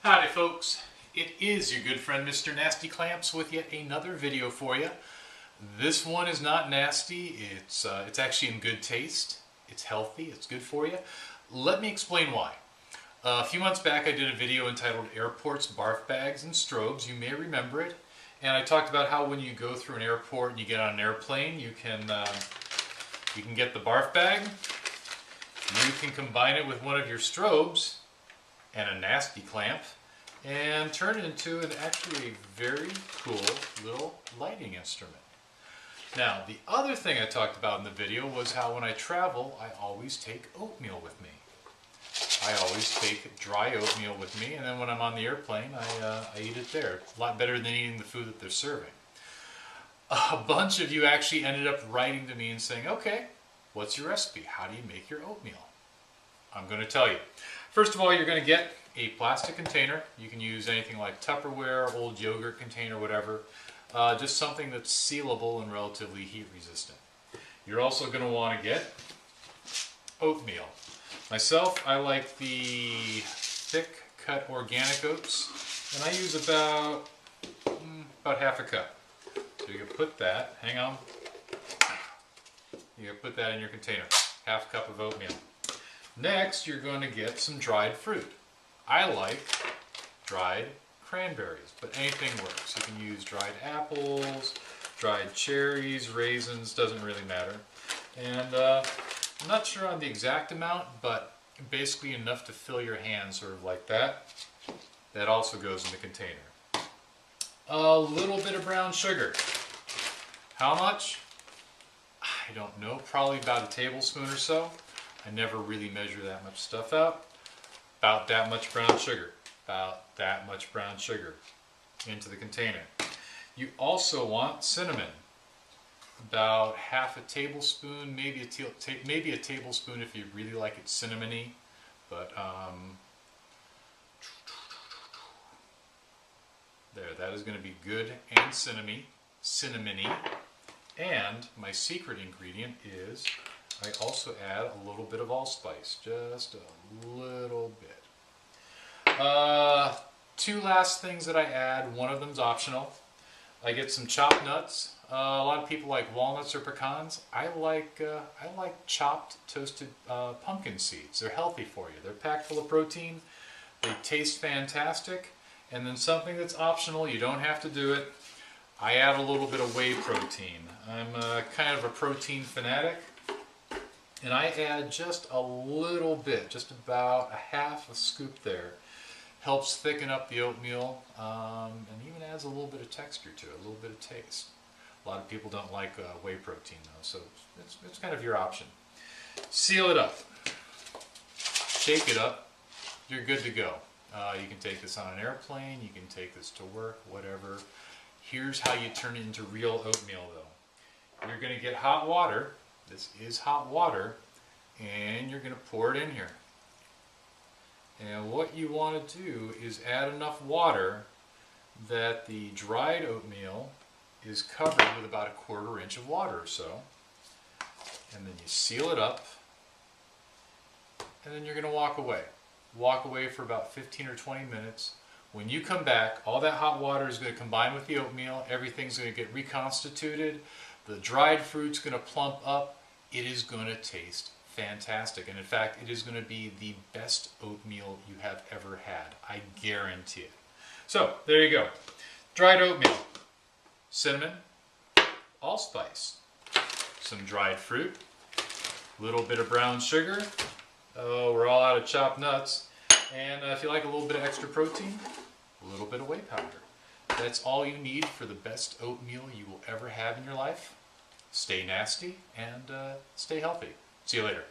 Howdy folks, it is your good friend Mr. Nasty Clamps with yet another video for you. This one is not nasty, it's actually in good taste, it's healthy, it's good for you. Let me explain why. A few months back I did a video entitled Airports, Barf Bags, and Strobes. You may remember it. And I talked about how when you go through an airport and you get on an airplane, you can get the barf bag, you can combine it with one of your strobes and a nasty clamp, and turn it into actually a very cool little lighting instrument. Now, the other thing I talked about in the video was how when I travel, I always take oatmeal with me. I always take dry oatmeal with me, and then when I'm on the airplane, I eat it there. A lot better than eating the food that they're serving. A bunch of you actually ended up writing to me and saying, okay, what's your recipe? How do you make your oatmeal? I'm going to tell you. First of all, you're going to get a plastic container. You can use anything like Tupperware, old yogurt container, whatever. Just something that's sealable and relatively heat resistant. You're also going to want to get oatmeal. Myself, I like the thick cut organic oats, and I use about half a cup. So you can put that, hang on, you can put that in your container, half a cup of oatmeal. Next, you're going to get some dried fruit. I like dried cranberries, but anything works. You can use dried apples, dried cherries, raisins, doesn't really matter. And I'm not sure on the exact amount, but basically enough to fill your hand, sort of like that. That also goes in the container. A little bit of brown sugar. How much? I don't know, probably about a tablespoon or so. I never really measure that much stuff out. About that much brown sugar. About that much brown sugar into the container. You also want cinnamon. About half a tablespoon, maybe a tablespoon if you really like it cinnamony, but there, that is going to be good and cinnamony. And my secret ingredient is I also add a little bit of allspice, just a little bit. Two last things that I add. One of them's optional. I get some chopped nuts. A lot of people like walnuts or pecans. I like chopped, toasted pumpkin seeds. They're healthy for you. They're packed full of protein. They taste fantastic. And then something that's optional, you don't have to do it. I add a little bit of whey protein. I'm kind of a protein fanatic. And I add just a little bit, just about a half a scoop there. Helps thicken up the oatmeal and even adds a little bit of texture to it, a little bit of taste. A lot of people don't like whey protein though, so it's kind of your option. Seal it up. Shake it up. You're good to go. You can take this on an airplane, you can take this to work, whatever. Here's how you turn it into real oatmeal though. You're going to get hot water. This is hot water, and you're going to pour it in here. And what you want to do is add enough water that the dried oatmeal is covered with about a 1/4 inch of water or so. And then you seal it up, and then you're going to walk away. Walk away for about 15 or 20 minutes. When you come back, all that hot water is going to combine with the oatmeal. Everything's going to get reconstituted. The dried fruit's going to plump up. It is going to taste fantastic. And in fact, it is going to be the best oatmeal you have ever had. I guarantee it. So, there you go. Dried oatmeal, cinnamon, allspice, some dried fruit, a little bit of brown sugar. Oh, we're all out of chopped nuts. And if you like a little bit of extra protein, a little bit of whey powder. That's all you need for the best oatmeal you will ever have in your life. Stay nasty and stay healthy. See you later.